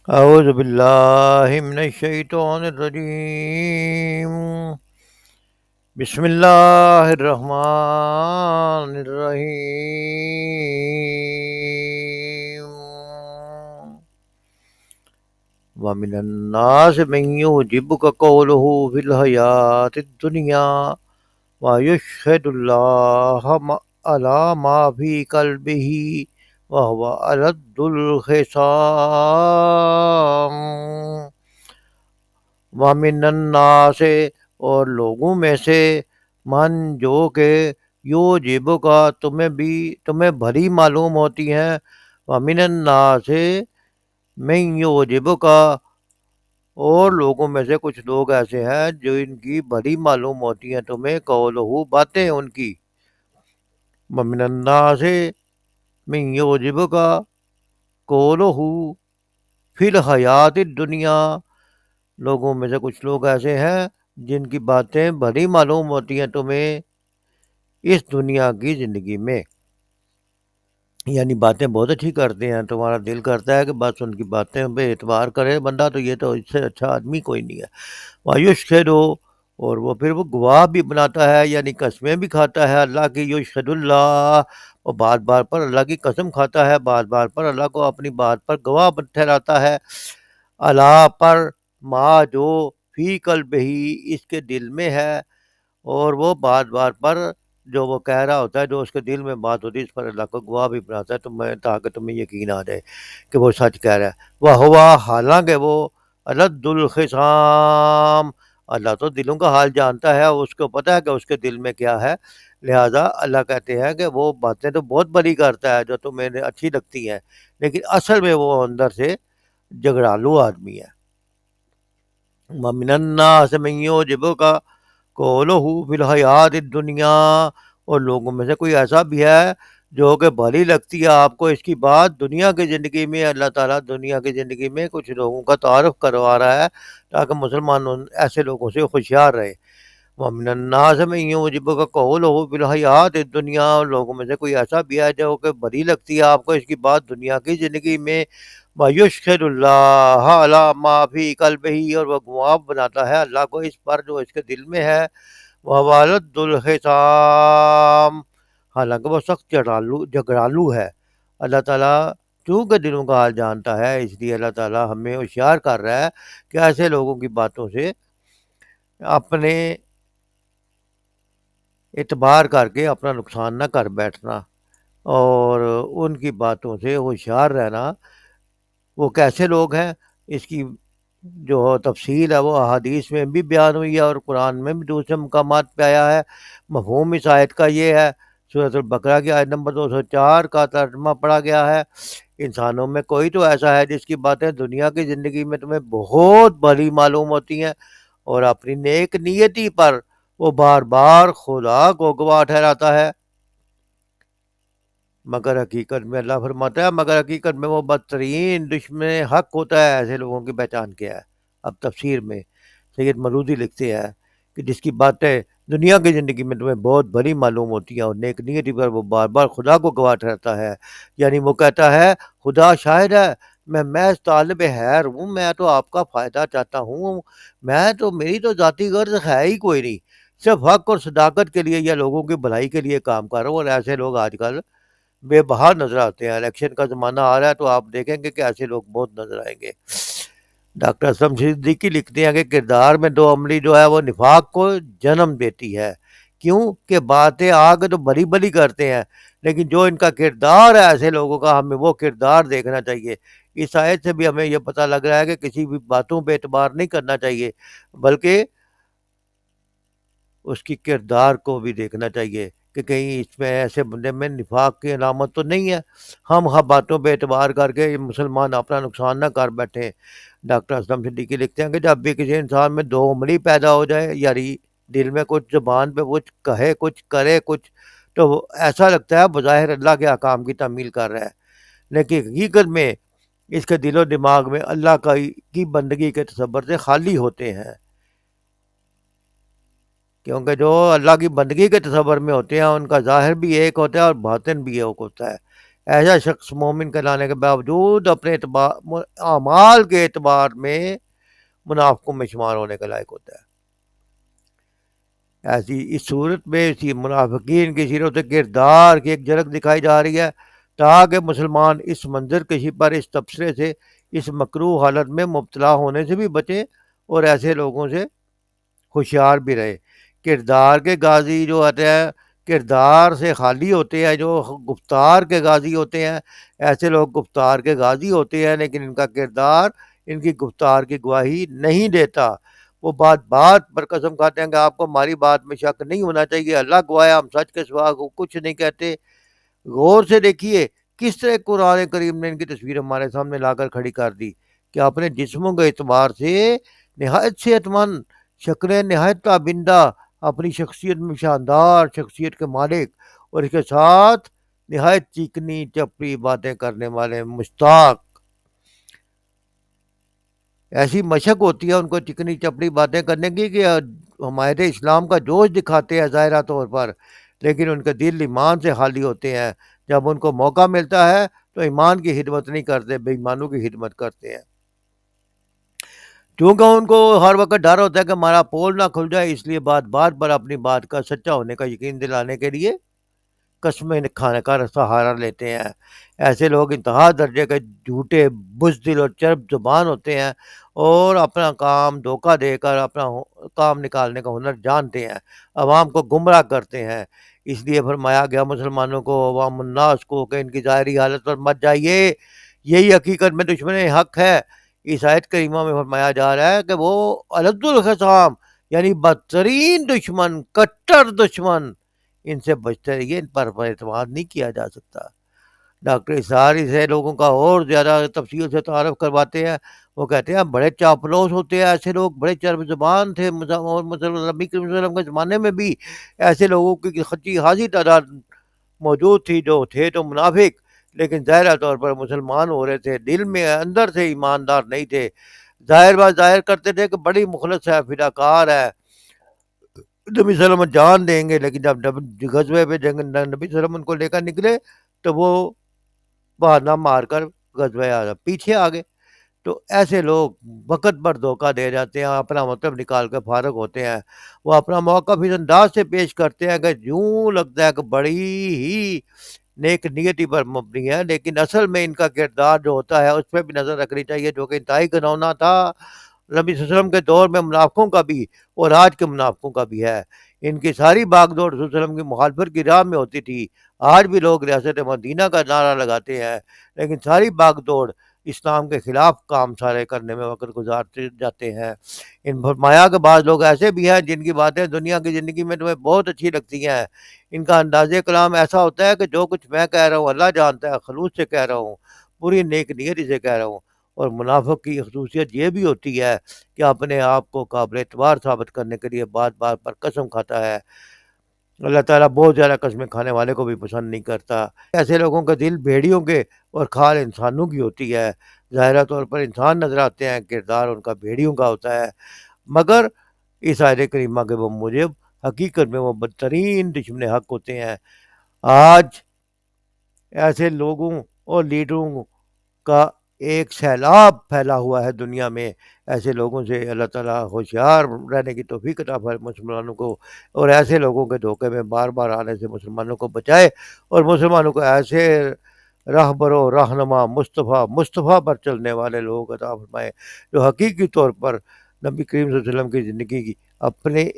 اعوذ باللہ من الشیطان الرجیم، بسم اللہ الرحمن الرحیم۔ ومن الناس من يعجبك قوله في الحیاة الدنیا ويشهد الله على ما في قلبه وهو ألد الخصام۔ وَمِنَ النَّاسِ اور لوگوں میں سے من جو کہ یعجبک تمہیں بھری معلوم ہوتی ہیں۔ وَمِنَ النَّاسِ مَن یعجبک اور لوگوں میں سے کچھ لوگ ایسے ہیں جو ان کی بھری معلوم ہوتی ہیں تمہیں، قولہ باتیں ان کی۔ وَمِنَ النَّاسِ مَن یعجبک قولہ فی الحیاۃ الدنیا لوگوں میں سے کچھ لوگ ایسے ہیں جن کی باتیں بھری معلوم ہوتی ہیں تمہیں اس دنیا کی زندگی میں، یعنی باتیں بہت اچھی کرتے ہیں، تمہارا دل کرتا ہے کہ بس ان کی باتیں پہ اعتبار کرے بندہ، تو یہ تو اس سے اچھا آدمی کوئی نہیں ہے۔ وَيُشْهِدُ اور وہ پھر وہ گواہ بھی بناتا ہے، یعنی قسمیں بھی کھاتا ہے اللہ کی، یشہد اللہ، وہ بار بار پر اللہ کی قسم کھاتا ہے، بار بار پر اللہ کو اپنی بات پر گواہ ٹھہراتا ہے، اللہ پر ما جو فی قلبہ اس کے دل میں ہے، اور وہ بار بار پر جو وہ کہہ رہا ہوتا ہے، جو اس کے دل میں بات ہوتی ہے، اس پر اللہ کو گواہ بھی بناتا ہے تاکہ تمہیں یقین آ جائے کہ وہ سچ کہہ رہا ہے۔ وہ ہوا حالانکہ وہ الد الخصام اللہ تو دلوں کا حال جانتا ہے، اس کو پتہ ہے کہ اس کے دل میں کیا ہے، لہذا اللہ کہتے ہیں کہ وہ باتیں تو بہت بڑی کرتا ہے جو تمہیں اچھی لگتی ہیں، لیکن اصل میں وہ اندر سے جھگڑالو آدمی ہے۔ وَمِنَ النَّاسِ مَن يُعْجِبُكَ قَوْلُهُ فِي الْحَيَاةِ الدُّنْيَا اور لوگوں میں سے کوئی ایسا بھی ہے جو کہ بھلی لگتی ہے آپ کو اس کی بات دنیا کی زندگی میں۔ اللہ تعالیٰ دنیا کی زندگی میں کچھ لوگوں کا تعارف کروا رہا ہے تاکہ مسلمان ایسے لوگوں سے ہوشیار رہے۔ وَمِنَ النَّاسِ مَن يُعْجِبُكَ قَوْلُهُ فِي الْحَيَاةِ الدُّنْيَا اور لوگوں میں سے کوئی ایسا بھی ہے جو کہ بھلی لگتی ہے آپ کو اس کی بات دنیا کی زندگی میں۔ وَيُشْهِدُ اللَّهَ عَلَى مَا فِي قَلْبِهِ اور وہ گواہ بناتا ہے اللہ کو اس پر جو اس کے دل میں ہے۔ وَوَلَدُّ الْخِصَامِ حالانکہ وہ سخت جھگڑالو ہے۔ اللہ تعالیٰ چونکہ دلوں کا حال جانتا ہے، اس لیے اللہ تعالیٰ ہمیں ہوشیار کر رہا ہے کہ ایسے لوگوں کی باتوں سے اپنے اعتبار کر کے اپنا نقصان نہ کر بیٹھنا، اور ان کی باتوں سے ہوشیار رہنا۔ وہ کیسے لوگ ہیں اس کی جو تفصیل ہے وہ احادیث میں بھی بیان ہوئی ہے اور قرآن میں بھی دوسرے مقامات پہ آیا ہے۔ مفہوم اس آیت کا یہ ہے، سورۃ البقرہ کی آیت نمبر 204 کا ترجمہ پڑھا گیا ہے، انسانوں میں کوئی تو ایسا ہے جس کی باتیں دنیا کی زندگی میں تمہیں بہت بھلی معلوم ہوتی ہیں، اور اپنی نیک نیتی پر وہ بار بار خدا کو گواہ ٹھہراتا ہے، مگر حقیقت میں اللہ فرماتا ہے مگر حقیقت میں وہ بدترین دشمن حق ہوتا ہے۔ ایسے لوگوں کی پہچان کیا ہے؟ اب تفسیر میں سید مودودی لکھتے ہیں کہ جس کی باتیں دنیا کی زندگی میں تمہیں بہت بڑی معلوم ہوتی ہیں اور نیک نیتی پر وہ بار بار خدا کو گواہ ٹھہراتا ہے، یعنی وہ کہتا ہے خدا شاہد ہے میں محض طالب خیر ہوں، میں تو آپ کا فائدہ چاہتا ہوں، میری تو ذاتی غرض ہے ہی کوئی نہیں، صرف حق اور صداقت کے لیے یا لوگوں کی بھلائی کے لیے کام کر رہا ہوں۔ اور ایسے لوگ آج کل بے بہا نظر آتے ہیں، الیکشن کا زمانہ آ رہا ہے تو آپ دیکھیں گے کہ ایسے لوگ بہت نظر آئیں گے۔ ڈاکٹر اسلم صدیقی لکھتے ہیں کہ کردار میں دو عملی جو ہے وہ نفاق کو جنم دیتی ہے، کیوں کہ باتیں آگے تو بڑی بڑی کرتے ہیں، لیکن جو ان کا کردار ہے ایسے لوگوں کا ہمیں وہ کردار دیکھنا چاہیے۔ اس آیت سے بھی ہمیں یہ پتہ لگ رہا ہے کہ کسی بھی باتوں پہ اعتبار نہیں کرنا چاہیے، بلکہ اس کی کردار کو بھی دیکھنا چاہیے کہ کہیں اس میں ایسے بندے میں نفاق کی علامت تو نہیں ہے، ہم باتوں پہ اعتبار کر کے مسلمان اپنا نقصان نہ کر بیٹھیں۔ ڈاکٹر اسلم صدیقی لکھتے ہیں کہ جب بھی کسی انسان میں دو عملی پیدا ہو جائے، یعنی دل میں کچھ، زبان پہ کچھ کہے کچھ کرے کچھ، تو وہ ایسا لگتا ہے بظاہر اللہ کے احکام کی تعمیل کر رہا ہے، لیکن حقیقت میں اس کے دل و دماغ میں اللہ کی بندگی کے تصور سے خالی ہوتے ہیں، کیونکہ جو اللہ کی بندگی کے تصور میں ہوتے ہیں ان کا ظاہر بھی ایک ہوتا ہے اور باطن بھی ایک ہوتا ہے۔ ایسا شخص مومن کہلانے کے باوجود اپنے اعمال کے اعتبار میں منافقوں میں شمار ہونے کا لائق ہوتا ہے۔ ایسی اس صورت میں اسی منافقین کی سیرت و کردار کی ایک جھلک دکھائی جا رہی ہے، تاکہ مسلمان اس منظر کشی پر، اس تبصرے سے، اس مکروہ حالت میں مبتلا ہونے سے بھی بچیں اور ایسے لوگوں سے ہوشیار بھی رہے۔ کردار کے غازی جو ہوتے ہیں، کردار سے خالی ہوتے ہیں، جو گفتار کے غازی ہوتے ہیں، ایسے لوگ گفتار کے غازی ہوتے ہیں لیکن ان کا کردار ان کی گفتار کی گواہی نہیں دیتا۔ وہ بات بات پر قسم کھاتے ہیں کہ آپ کو ہماری بات میں شک نہیں ہونا چاہیے، اللہ گواہ ہے ہم سچ کے سوا کچھ نہیں کہتے۔ غور سے دیکھیے کس طرح قرآن کریم نے ان کی تصویر ہمارے سامنے لا کر کھڑی کر دی کہ اپنے جسموں کے اعتبار سے نہایت صحت مند، شکلیں نہایت تابندہ، اپنی شخصیت میں شاندار شخصیت کے مالک، اور اس کے ساتھ نہایت چکنی چپڑی باتیں کرنے والے مشتاق۔ ایسی مشق ہوتی ہے ان کو چکنی چپڑی باتیں کرنے کی کہ ہمارے اسلام کا جوش دکھاتے ہیں ظاہرہ طور پر، لیکن ان کے دل ایمان سے خالی ہوتے ہیں۔ جب ان کو موقع ملتا ہے تو ایمان کی خدمت نہیں کرتے، بے ایمانوں کی خدمت کرتے ہیں۔ کیونکہ ان کو ہر وقت ڈر ہوتا ہے کہ ہمارا پول نہ کھل جائے، اس لیے بات بات پر اپنی بات کا سچا ہونے کا یقین دلانے کے لیے قسمیں کھانے کا سہارا لیتے ہیں۔ ایسے لوگ انتہا درجے کے جھوٹے، بزدل اور چرب زبان ہوتے ہیں اور اپنا کام دھوکہ دے کر اپنا کام نکالنے کا ہنر جانتے ہیں، عوام کو گمراہ کرتے ہیں۔ اس لیے فرمایا گیا مسلمانوں کو، عوام الناس کو، کہ ان کی ظاہری حالت پر مت جائیے، یہی حقیقت میں دشمن حق ہے۔ اس آیت کریمہ میں فرمایا جا رہا ہے کہ وہ الد الخصام، یعنی بدترین دشمن، کٹر دشمن، ان سے بچتے رہیے، ان پر اعتماد نہیں کیا جا سکتا۔ ڈاکٹر اسرار اسے لوگوں کا اور زیادہ تفصیل سے تعارف کرواتے ہیں۔ وہ کہتے ہیں بڑے چاپلوس ہوتے ہیں ایسے لوگ، بڑے چرب زبان تھے، اور نبی کریم صلی اللہ علیہ وسلم کے زمانے میں بھی ایسے لوگوں کی خچی خاصی تعداد موجود تھی جو تھے تو منافق، لیکن ظاہرہ طور پر مسلمان ہو رہے تھے، دل میں اندر سے ایماندار نہیں تھے۔ ظاہر بات ظاہر کرتے تھے کہ بڑی مخلص ہے، فداکار ہے، نبی صلی اللہ علیہ وسلم جان دیں گے، لیکن جب غزوے پہ نبی صلی اللہ علیہ وسلم ان کو لے کر نکلے تو وہ بہانا مار کر غزوہ پیچھے آ گئے۔ تو ایسے لوگ وقت پر دھوکہ دے جاتے ہیں، اپنا مطلب نکال کر فارغ ہوتے ہیں، وہ اپنا موقع اس انداز سے پیش کرتے ہیں کہ یوں لگتا ہے کہ بڑی ہی نیک نیتی پر مبنی ہے، لیکن اصل میں ان کا کردار جو ہوتا ہے اس پہ بھی نظر رکھنی چاہیے، جو کہ انتہائی گھناؤنا تھا نبی صلی اللہ علیہ وسلم کے دور میں منافقوں کا بھی اور آج کے منافقوں کا بھی ہے۔ ان کی ساری باغ دوڑ رسول صلی اللہ علیہ وسلم کی مخالفت کی راہ میں ہوتی تھی۔ آج بھی لوگ ریاست مدینہ کا نعرہ لگاتے ہیں، لیکن ساری باغ دوڑ اسلام کے خلاف کام سارے کرنے میں وقت گزارتے جاتے ہیں۔ ان فرمایا کہ بعض لوگ ایسے بھی ہیں جن کی باتیں دنیا کی زندگی میں تمہیں بہت اچھی لگتی ہیں، ان کا انداز کلام ایسا ہوتا ہے کہ جو کچھ میں کہہ رہا ہوں اللہ جانتا ہے، خلوص سے کہہ رہا ہوں، پوری نیک نیتی سے کہہ رہا ہوں۔ اور منافق کی خصوصیت یہ بھی ہوتی ہے کہ اپنے آپ کو قابل اعتبار ثابت کرنے کے لیے بات بات پر قسم کھاتا ہے۔ اللہ تعالیٰ بہت زیادہ قسمیں کھانے والے کو بھی پسند نہیں کرتا۔ ایسے لوگوں کے دل بھیڑیوں کے اور کھال انسانوں کی ہوتی ہے۔ ظاہرہ طور پر انسان نظر آتے ہیں، کردار ان کا بھیڑیوں کا ہوتا ہے، مگر اس آیت کریمہ کے وہ موجب حقیقت میں وہ بدترین دشمن حق ہوتے ہیں۔ آج ایسے لوگوں اور لیڈروں کا ایک سیلاب پھیلا ہوا ہے دنیا میں۔ ایسے لوگوں سے اللہ تعالیٰ ہوشیار رہنے کی توفیق عطا فرمائے مسلمانوں کو، اور ایسے لوگوں کے دھوکے میں بار بار آنے سے مسلمانوں کو بچائے، اور مسلمانوں کو ایسے رہبر و رہنما مصطفیٰ پر چلنے والے لوگ عطا فرمائے جو حقیقی طور پر نبی کریم صلی اللہ علیہ وسلم کی زندگی کی اپنے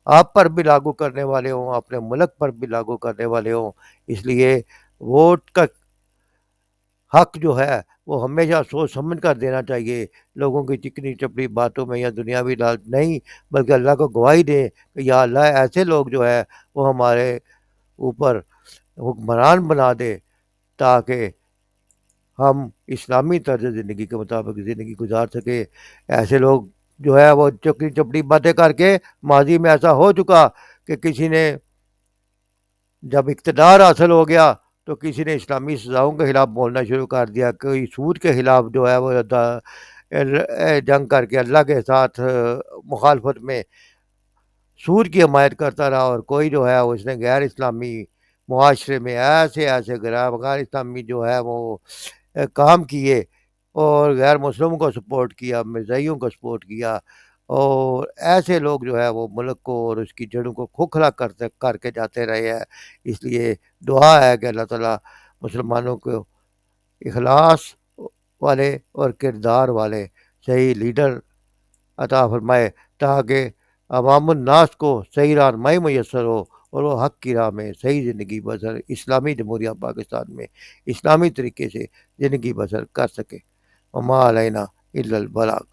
آپ پر بھی لاگو کرنے والے ہوں، اپنے ملک پر بھی لاگو کرنے والے ہوں۔ اس لیے ووٹ کا حق جو ہے وہ ہمیشہ سوچ سمجھ کر دینا چاہیے، لوگوں کی چکنی چپڑی باتوں میں یا دنیاوی لالچ نہیں، بلکہ اللہ کو گواہی دیں کہ یا اللہ ایسے لوگ جو ہے وہ ہمارے اوپر حکمران بنا دے، تاکہ ہم اسلامی طرز زندگی کے مطابق زندگی گزار سکے۔ ایسے لوگ جو ہے وہ چکنی چپڑی باتیں کر کے، ماضی میں ایسا ہو چکا کہ کسی نے جب اقتدار حاصل ہو گیا تو کسی نے اسلامی سزاؤں کے خلاف بولنا شروع کر دیا، کوئی سود کے خلاف جو ہے وہ جنگ کر کے اللہ کے ساتھ مخالفت میں سود کی حمایت کرتا رہا، اور کوئی جو ہے اس نے غیر اسلامی معاشرے میں ایسے ایسے غیر اسلامی جو ہے وہ کام کیے، اور غیر مسلموں کو سپورٹ کیا، مرزائیوں کو سپورٹ کیا، اور ایسے لوگ جو ہے وہ ملک کو اور اس کی جڑوں کو کھوکھلا کر کے جاتے رہے ہیں۔ اس لیے دعا ہے کہ اللہ تعالیٰ مسلمانوں کو اخلاص والے اور کردار والے صحیح لیڈر عطا فرمائے، تاکہ عوام الناس کو صحیح رہنمائی میسر ہو، اور وہ حق کی راہ میں صحیح زندگی بسر اسلامی جمہوریہ پاکستان میں اسلامی طریقے سے زندگی بسر کر سکے۔ وما علینا الا البلاغ۔